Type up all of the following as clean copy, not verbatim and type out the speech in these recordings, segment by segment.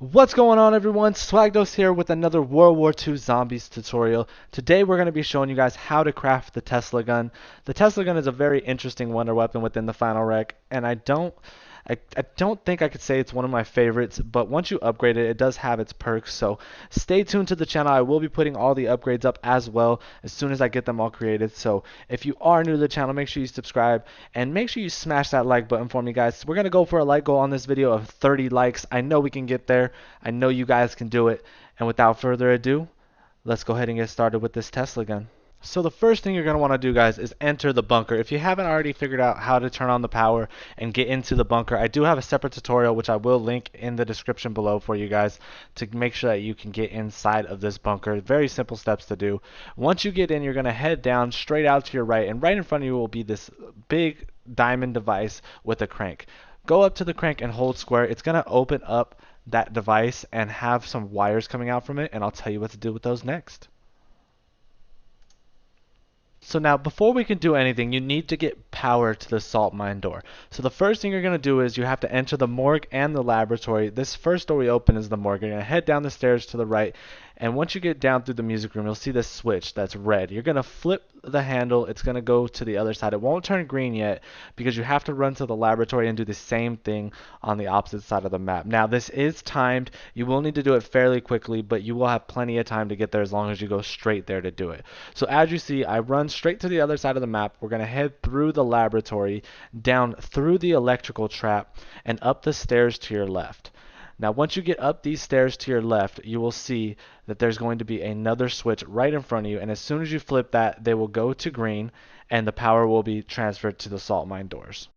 What's going on, everyone? Swagdos here with another World War II Zombies tutorial. Today we're going to be showing you guys how to craft the Tesla gun. The Tesla gun is a very interesting wonder weapon within the Final Reich, and I don't think I could say it's one of my favorites, but once you upgrade it, it does have its perks. So stay tuned to the channel. I will be putting all the upgrades up as well as soon as I get them all created. So if you are new to the channel, make sure you subscribe and make sure you smash that like button for me, guys. We're going to go for a like goal on this video of 30 likes. I know we can get there. I know you guys can do it. And without further ado, let's go ahead and get started with this Tesla gun. So the first thing you're going to want to do, guys, is enter the bunker. If you haven't already figured out how to turn on the power and get into the bunker, I do have a separate tutorial which I will link in the description below for you guys to make sure that you can get inside of this bunker. Very simple steps to do. Once you get in, you're going to head down straight out to your right, and right in front of you will be this big diamond device with a crank. Go up to the crank and hold square. It's going to open up that device and have some wires coming out from it, and I'll tell you what to do with those next. So now, before we can do anything, you need to get power to the salt mine door. So the first thing you're going to do is you have to enter the morgue and the laboratory. This first door we open is the morgue. You're going to head down the stairs to the right, and once you get down through the music room, you'll see this switch that's red. You're going to flip the handle. It's going to go to the other side. It won't turn green yet because you have to run to the laboratory and do the same thing on the opposite side of the map. Now, this is timed. You will need to do it fairly quickly, but you will have plenty of time to get there as long as you go straight there to do it. So as you see, I run straight to the other side of the map. We're going to head through the laboratory, down through the electrical trap, and up the stairs to your left. Now, once you get up these stairs to your left, you will see that there's going to be another switch right in front of you, and as soon as you flip that, they will go to green, and the power will be transferred to the salt mine doors.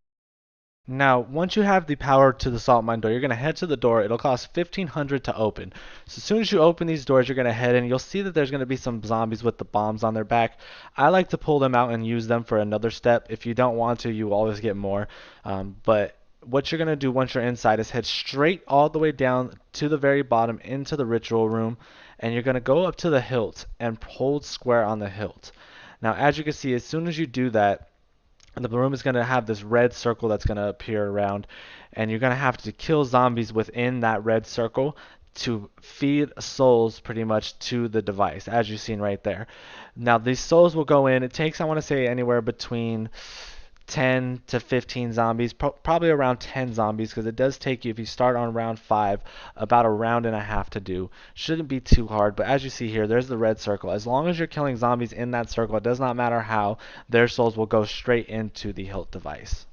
Now, once you have the power to the salt mine door, you're going to head to the door. It'll cost 1,500 to open. So as soon as you open these doors, you're going to head in. You'll see that there's going to be some zombies with the bombs on their back. I like to pull them out and use them for another step. If you don't want to, you always get more. But what you're going to do once you're inside is head straight all the way down to the very bottom into the ritual room, and you're going to go up to the hilt and hold square on the hilt. Now, as you can see, as soon as you do that, the room is going to have this red circle that's going to appear around, and you're going to have to kill zombies within that red circle to feed souls pretty much to the device, as you've seen right there. Now, these souls will go in. It takes, I want to say, anywhere between 10 to 15 zombies, probably around 10 zombies, because it does take you, if you start on round 5, about a round and a half to do. Shouldn't be too hard, but as you see here, there's the red circle. As long as you're killing zombies in that circle, it does not matter how, their souls will go straight into the hilt device.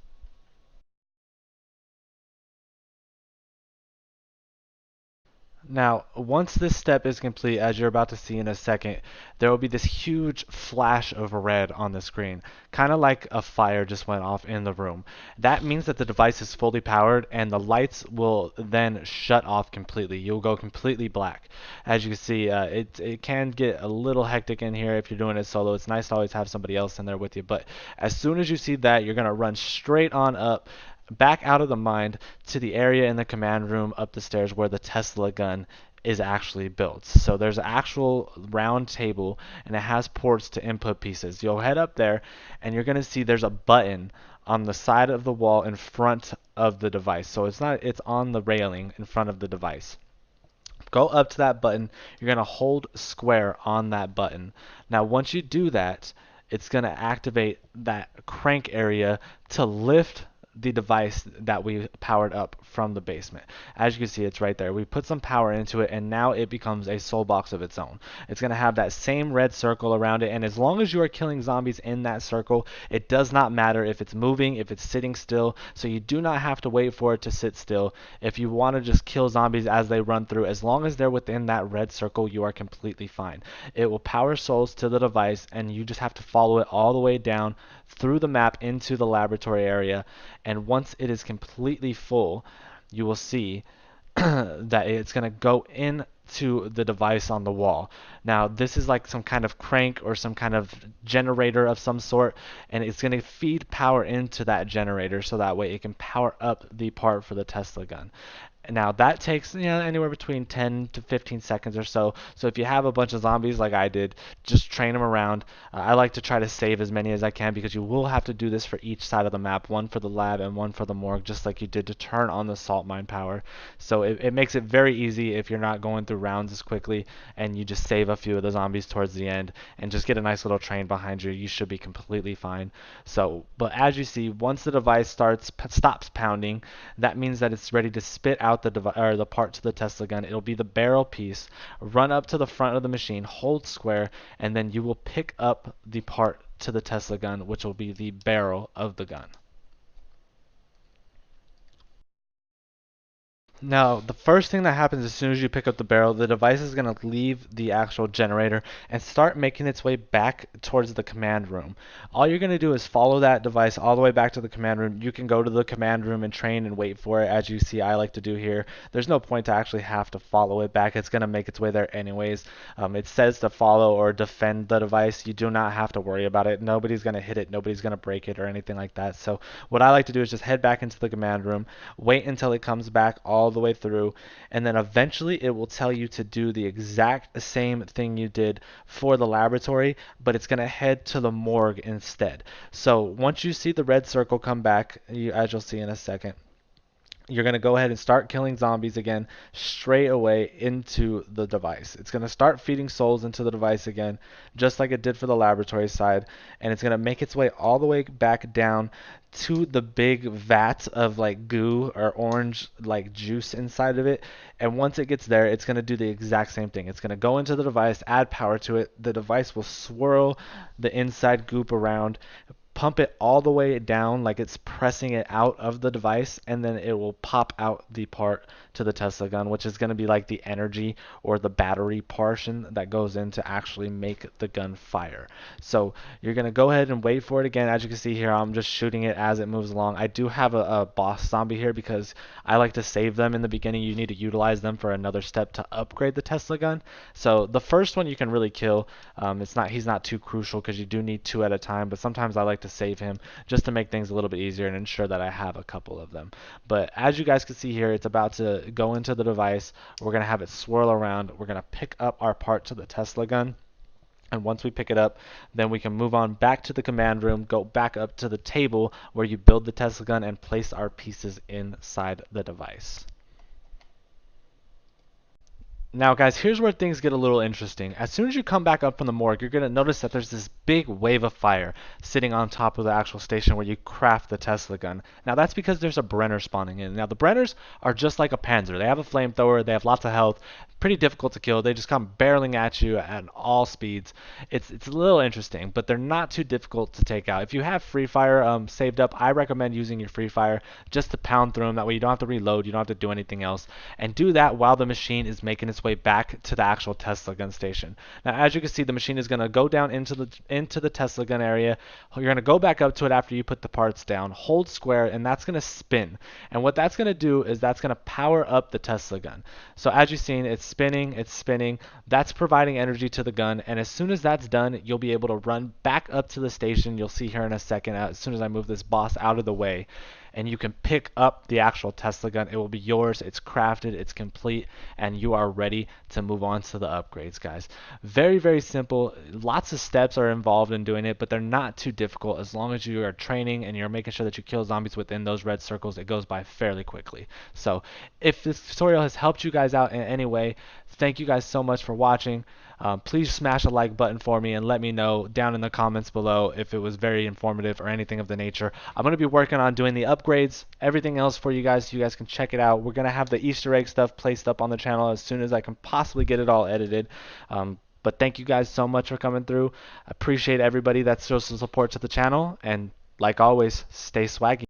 Now, once this step is complete, as you're about to see in a second, there will be this huge flash of red on the screen, kind of like a fire just went off in the room. That means that the device is fully powered, and the lights will then shut off completely. You'll go completely black. As you can see, it can get a little hectic in here if you're doing it solo. It's nice to always have somebody else in there with you, but as soon as you see that, you're going to run straight on up, back out of the mine to the area in the command room up the stairs where the Tesla gun is actually built. So there's an actual round table, and it has ports to input pieces. You'll head up there, and you're going to see there's a button on the side of the wall in front of the device. So it's on the railing in front of the device. Go up to that button. You're going to hold square on that button. Now, once you do that, it's going to activate that crank area to lift the device that we powered up from the basement. As you can see, it's right there. We put some power into it, and now it becomes a soul box of its own. It's going to have that same red circle around it, and as long as you are killing zombies in that circle, it does not matter if it's moving, if it's sitting still, so you do not have to wait for it to sit still. If you want to just kill zombies as they run through, as long as they're within that red circle, you are completely fine. It will power souls to the device, and you just have to follow it all the way down through the map into the laboratory area, and once it is completely full, you will see that it's going to go into the device on the wall. Now, this is like some kind of crank or some kind of generator of some sort, and it's going to feed power into that generator so that way it can power up the part for the Tesla gun. Now that takes anywhere between 10 to 15 seconds or so. So if you have a bunch of zombies like I did, just train them around. I like to try to save as many as I can because you will have to do this for each side of the map, one for the lab and one for the morgue, just like you did to turn on the salt mine power. So it makes it very easy if you're not going through rounds as quickly, and you just save a few of the zombies towards the end and just get a nice little train behind you. You should be completely fine. So, but as you see, once the device stops pounding, that means that it's ready to spit out the part to the Tesla gun. It'll be the barrel piece. Run up to the front of the machine, hold square, and then you will pick up the part to the Tesla gun, which will be the barrel of the gun. Now, the first thing that happens as soon as you pick up the barrel, the device is going to leave the actual generator and start making its way back towards the command room. All you're going to do is follow that device all the way back to the command room. You can go to the command room and train and wait for it, as you see I like to do here. There's no point to actually have to follow it back. It's going to make its way there anyways. It says to follow or defend the device. You do not have to worry about it. Nobody's going to hit it. Nobody's going to break it or anything like that. So what I like to do is just head back into the command room, wait until it comes back all the way through, and then eventually it will tell you to do the exact same thing you did for the laboratory, but it's going to head to the morgue instead. So once you see the red circle come back, as you'll see in a second, you're going to go ahead and start killing zombies again straight away into the device. It's going to start feeding souls into the device again, just like it did for the laboratory side, and it's going to make its way all the way back down to the big vat of like goo or orange like juice inside of it. And once it gets there, it's going to do the exact same thing. It's going to go into the device, add power to it. The device will swirl the inside goop around, pump it all the way down like it's pressing it out of the device, and then it will pop out the part to the Tesla gun, which is going to be like the energy or the battery portion that goes in to actually make the gun fire. So you're going to go ahead and wait for it again. As you can see here, I'm just shooting it as it moves along. I do have a boss zombie here because I like to save them in the beginning. You need to utilize them for another step to upgrade the Tesla gun. So the first one you can really kill. He's not too crucial because you do need two at a time, but sometimes I like to save him just to make things a little bit easier and ensure that I have a couple of them. But as you guys can see here, it's about to go into the device. We're going to have it swirl around. We're going to pick up our part to the Tesla gun. And once we pick it up, then we can move on back to the command room, go back up to the table where you build the Tesla gun and place our pieces inside the device. Now guys, here's where things get a little interesting. As soon as you come back up from the morgue, you're going to notice that there's this big wave of fire sitting on top of the actual station where you craft the Tesla gun. Now that's because there's a Brenner spawning in. Now the Brenners are just like a Panzer. They have a flamethrower, they have lots of health, pretty difficult to kill. They just come barreling at you at all speeds. It's a little interesting, but they're not too difficult to take out. If you have free fire saved up, I recommend using your free fire just to pound through them. That way you don't have to reload, you don't have to do anything else. And do that while the machine is making its way back to the actual Tesla gun station. Now as you can see, the machine is going to go down into the Tesla gun area. You're going to go back up to it after you put the parts down, hold square, and that's going to spin. And what that's going to do is that's going to power up the Tesla gun. So as you've seen, it's spinning, that's providing energy to the gun, and as soon as that's done, you'll be able to run back up to the station. You'll see here in a second, as soon as I move this boss out of the way, and you can pick up the actual Tesla gun. It will be yours. It's crafted, it's complete, and you are ready to move on to the upgrades, guys. Very, very simple. Lots of steps are involved in doing it, but they're not too difficult. As long as you are training and you're making sure that you kill zombies within those red circles, it goes by fairly quickly. So if this tutorial has helped you guys out in any way, thank you guys so much for watching. Please smash a like button for me and let me know down in the comments below if it was very informative or anything of the nature. I'm going to be working on doing the upgrades, everything else for you guys so you guys can check it out. We're going to have the Easter egg stuff placed up on the channel as soon as I can possibly get it all edited. But thank you guys so much for coming through. I appreciate everybody that shows some support to the channel, and like always, stay swaggy.